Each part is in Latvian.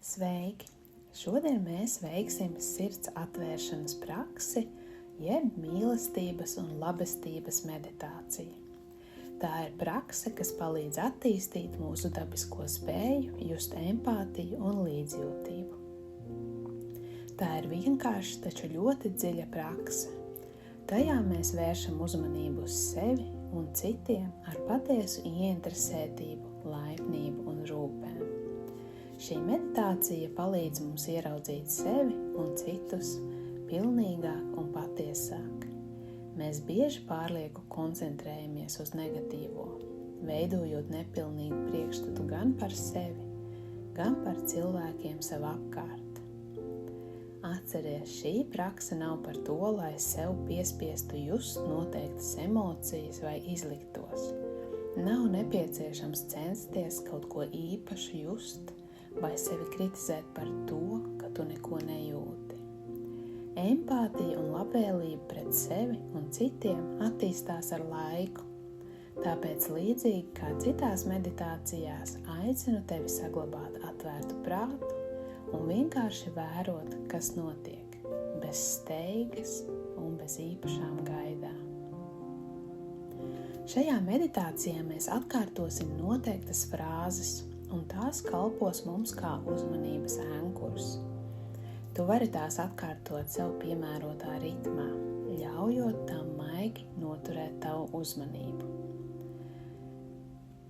Sveiki! Šodien mēs veiksim sirds atvēršanas praksi, jeb mīlestības un labestības meditāciju. Tā ir prakse, kas palīdz attīstīt mūsu dabisko spēju, just empātiju un līdzjūtību. Tā ir vienkārša, taču ļoti dziļa prakse. Tajā mēs vēršam uzmanību uz sevi un citiem ar patiesu ieinteresētību, laipnību un rūpēm. Šī meditācija palīdz mums ieraudzīt sevi un citus pilnīgāk un patiesāk. Mēs bieži pārlieku koncentrējamies uz negatīvo, veidojot nepilnīgu priekšstatu gan par sevi, gan par cilvēkiem sev apkārt. Atceries, šī prakse nav par to, lai sev piespiestu just noteiktas emocijas vai izliktos. Nav nepieciešams censties kaut ko īpašu just vai sevi kritizēt par to, ka tu neko nejūti. Empātija un labvēlība pret sevi un citiem attīstās ar laiku. Tāpēc līdzīgi kā citās meditācijās, aicinu tevi saglabāt atvērtu prātu un vienkārši vērot, kas notiek, bez steigas un bez īpašām gaidām. Šajā meditācijā mēs atkārtosim noteiktas frāzes, un tās kalpos mums kā uzmanības ankurs. Tu vari tās atkārtot sev piemērotā ritmā, ļaujot tam maigi noturēt tavu uzmanību.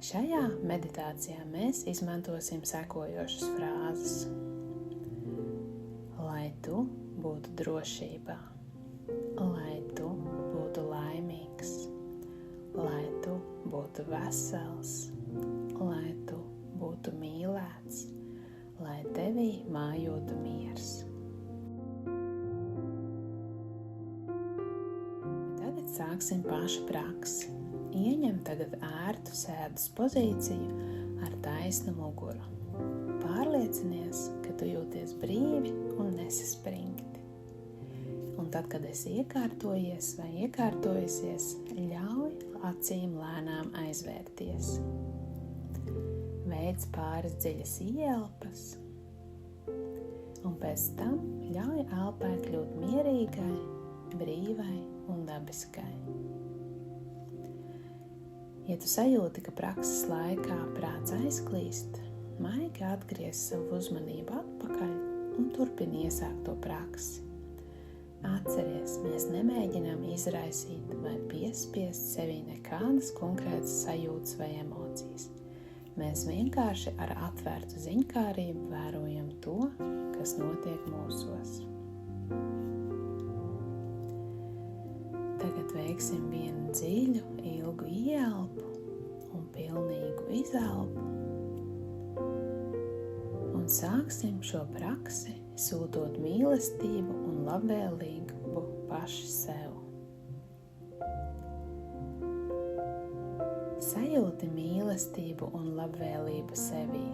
Šajā meditācijā mēs izmantosim sekojošas frāzes. Lai tu būtu drošībā, lai tu būtu laimīgs, lai tu būtu vesels, lai tu būtu mīlēts, lai tevī mājotu miers. Tagad sāksim pašu praksi. Ieņem tagad ērtu sēdas pozīciju ar taisnu muguru. Pārliecinies, ka tu jūties brīvi un nesaspringti. Un tad, kad esi iekārtojies vai iekārtojusies, ļauj acīm lēnām aizvērties. Veic pāris dziļas ieelpas, un pēc tam ļauj elpai kļūt mierīgai, brīvai un dabiskai. Ja tu sajūti, ka prakses laikā prāts aizklīst, maigi atgriez savu uzmanību atpakaļ un turpini iesākto praksi. Atceries, mēs nemēģinām izraisīt vai piespiest sevī nekādas konkrētas sajūtas vai emocijas. Mēs vienkārši ar atvērtu ziņkārību vērojam to, kas notiek mūsos. Tagad veiksim vienu dziļu, ilgu ieelpu un pilnīgu izelpu. Un sāksim šo praksi, sūtot mīlestību un labvēlību paši sev. Sajūti mīlestību un labvēlību sevī.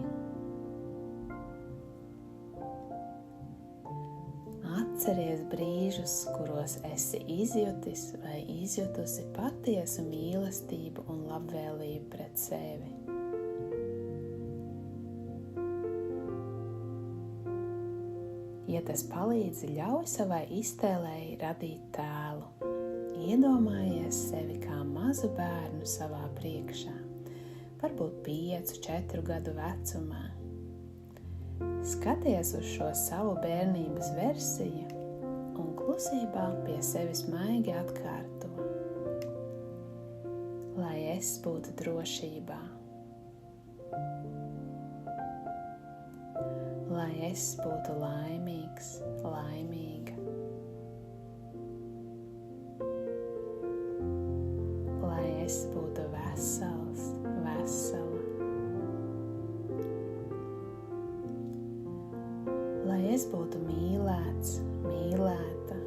Atceries brīžus, kuros esi izjutis vai izjutusi patiesu mīlestību un labvēlību pret sevi. Ja tas palīdz, ļauj savai iztēlei radīt tēlu. Iedomājies sevi kā mazu bērnu savā priekšā, varbūt 5-4 gadu vecumā. Skaties uz šo savu bērnības versiju un klusībā pie sevis maigi atkārto. Lai es būtu drošībā, lai es būtu laimīgs, laimīga, lai es būtu vesels, vesela, lai es būtu mīlēts, mīlēta,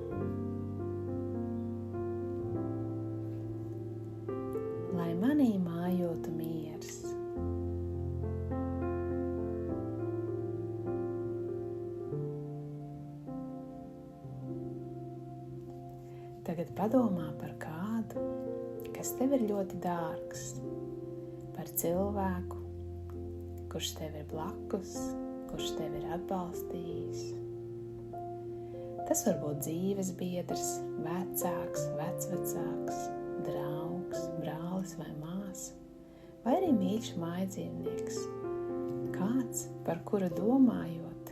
lai manī mājotu miers. Tagad padomā par kādu, kas tev ir ļoti dārgs, par cilvēku, kurš tev ir blakus, kurš tevi ir atbalstījis. Tas var būt dzīves biedrs, vecāks, vecvecāks, draugs, brālis vai māsa, vai arī mīļš mājdzīvnieks. Kāds, par kuru domājot,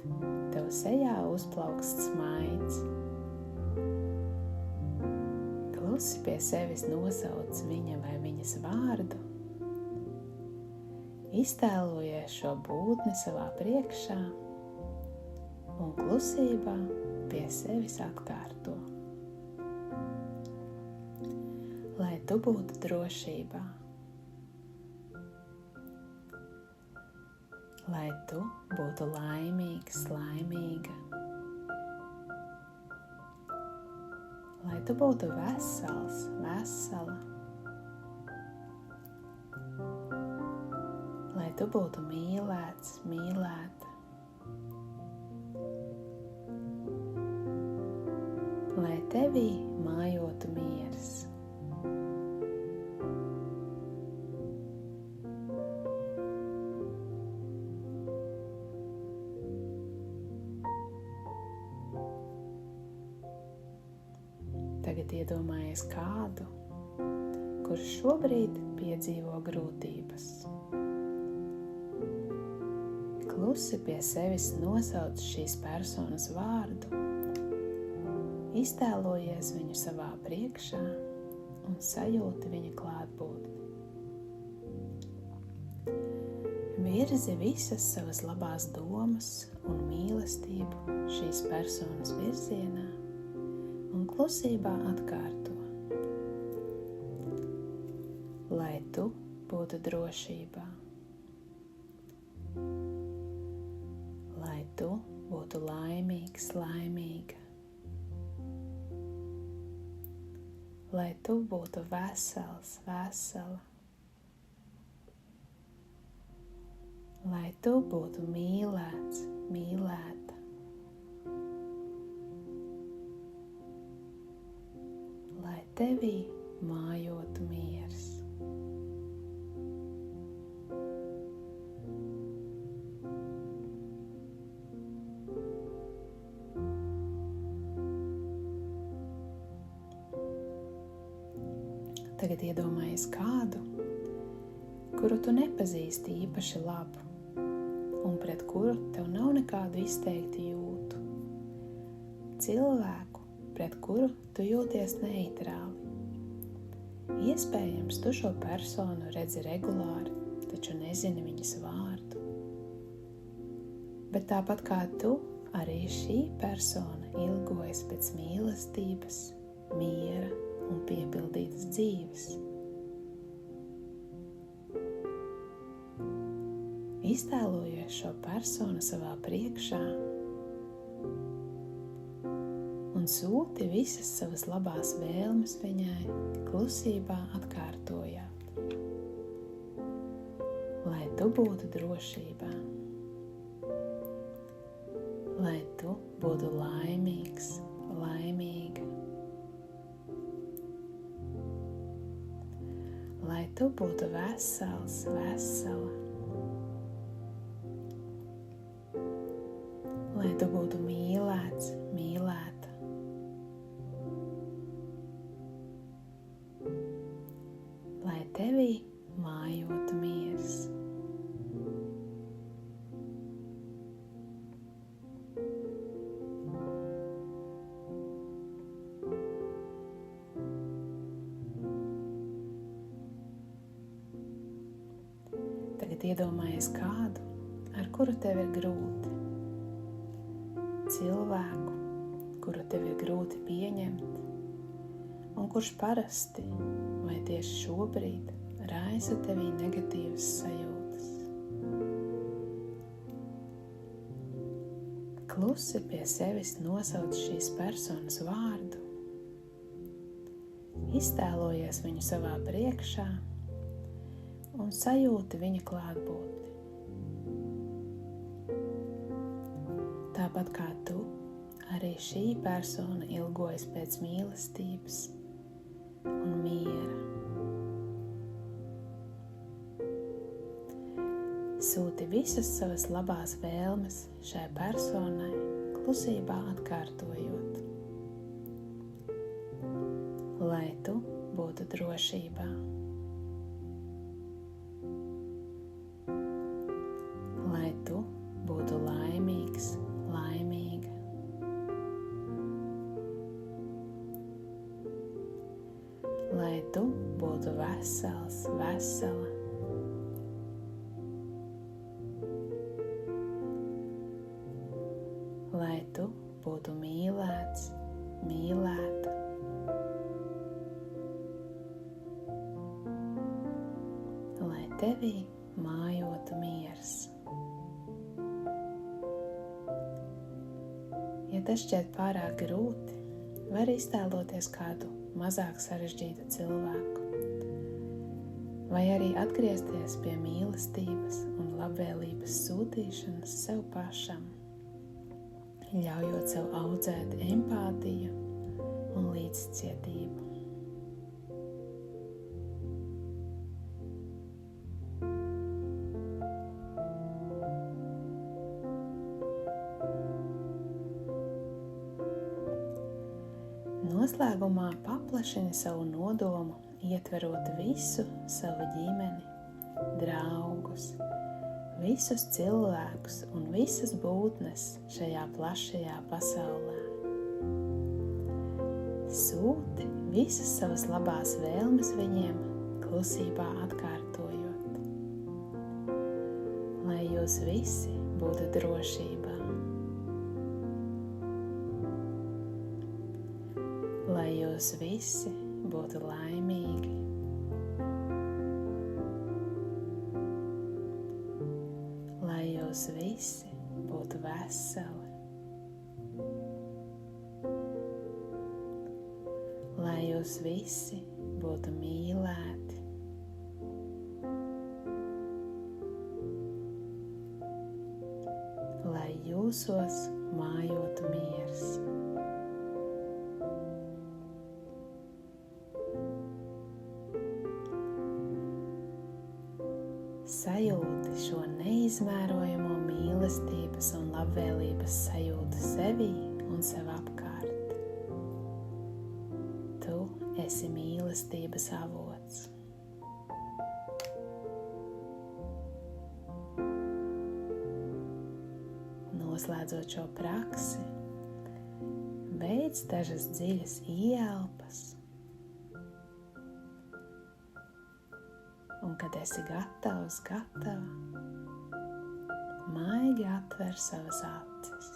tev sejā uzplaukst smaids. Klusi pie sevis nosauc viņa vai viņas vārdu. Iztēlojies šo būtni savā priekšā un klusībā pie sevis atkārto. Lai tu būtu drošībā, lai tu būtu laimīgs, laimīga, lai tu būtu vesels, vesela, lai tu būtu mīlēts, mīlēta, lai tevī mājotu miers. Tagad iedomājies kādu, kurš šobrīd piedzīvo grūtības. Klusi pie sevis nosauc šīs personas vārdu, iztēlojies viņu savā priekšā un sajūti viņa klātbūtni. Virzi visas savas labās domas un mīlestību šīs personas virzienā un klusībā atkārto. Lai tu būtu drošībā, lai tu būtu laimīgs, laimīga, lai tu būtu vesels, vesela, lai tu būtu mīlēts, mīlēta, lai tevī mājotu miers. Tagad iedomājies kādu, kuru tu nepazīsti īpaši labu un pret kuru tev nav nekādu izteiktu jūtu. Cilvēku, pret kuru tu jūties neitrāli. Iespējams, tu šo personu redzi regulāri, taču nezini viņas vārdu. Bet tāpat kā tu, arī šī persona ilgojas pēc mīlestības, miera un piepildītas dzīves. Iztēlojies šo personu savā priekšā un sūti visas savas labās vēlmes viņai klusībā atkārtojot. Lai tu būtu drošībā, lai tu būtu laimīgs, laimīga, lai tu būtu vesels, vesela, lai tu būtu mīlēts, mīlēta, lai tevī mājotu miers. Tagad iedomājies kādu, ar kuru tev ir grūti. Cilvēku, kuru tev ir grūti pieņemt, un kurš parasti vai tieši šobrīd raisa tevī negatīvas sajūtas. Klusi pie sevis nosauc šīs personas vārdu, iztēlojies viņu savā priekšā un sajūti viņa klātbūtni. Tāpat kā tu, arī šī persona ilgojas pēc mīlestības un miera. sūti visas savas labās vēlmes šai personai, klusībā atkārtojot, lai tu būtu drošībā, lai tu būtu laimīgs, laimīga, lai tu būtu vesels, vesela, lai tu būtu mīlēts, mīlēta, lai tevī mājotu miers. Ja tas šķiet pārāk grūti, var iztēloties kādu mazāk sarežģītu cilvēku, vai arī atgriezties pie mīlestības un labvēlības sūtīšanas sev pašam, ļaujot sev audzēt empātiju un līdzcietību. Noslēgumā paplašini savu nodomu, ietverot visu savu ģimeni, draugus, visus cilvēkus un visas būtnes šajā plašajā pasaulē. Sūti visas savas labās vēlmes viņiem, klusībā atkārtojot, lai jūs visi būtu drošībā, lai jūs visi būtu laimīgi, lai jūs visi būtu veseli, lai jūs visi būtu mīlēti, lai jūsos mājotu miers. Sajūti šo neizmērojamo mīlestības un labvēlības sajūtu sevī un sev apkārt. Tu esi mīlestības avots. Noslēdzot šo praksi, veic dažas dziļas ieelpas, un, kad esi gatavs, gatava, maigi atver savas acis.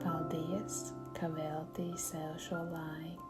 Paldies, ka veltīji sev šo laiku.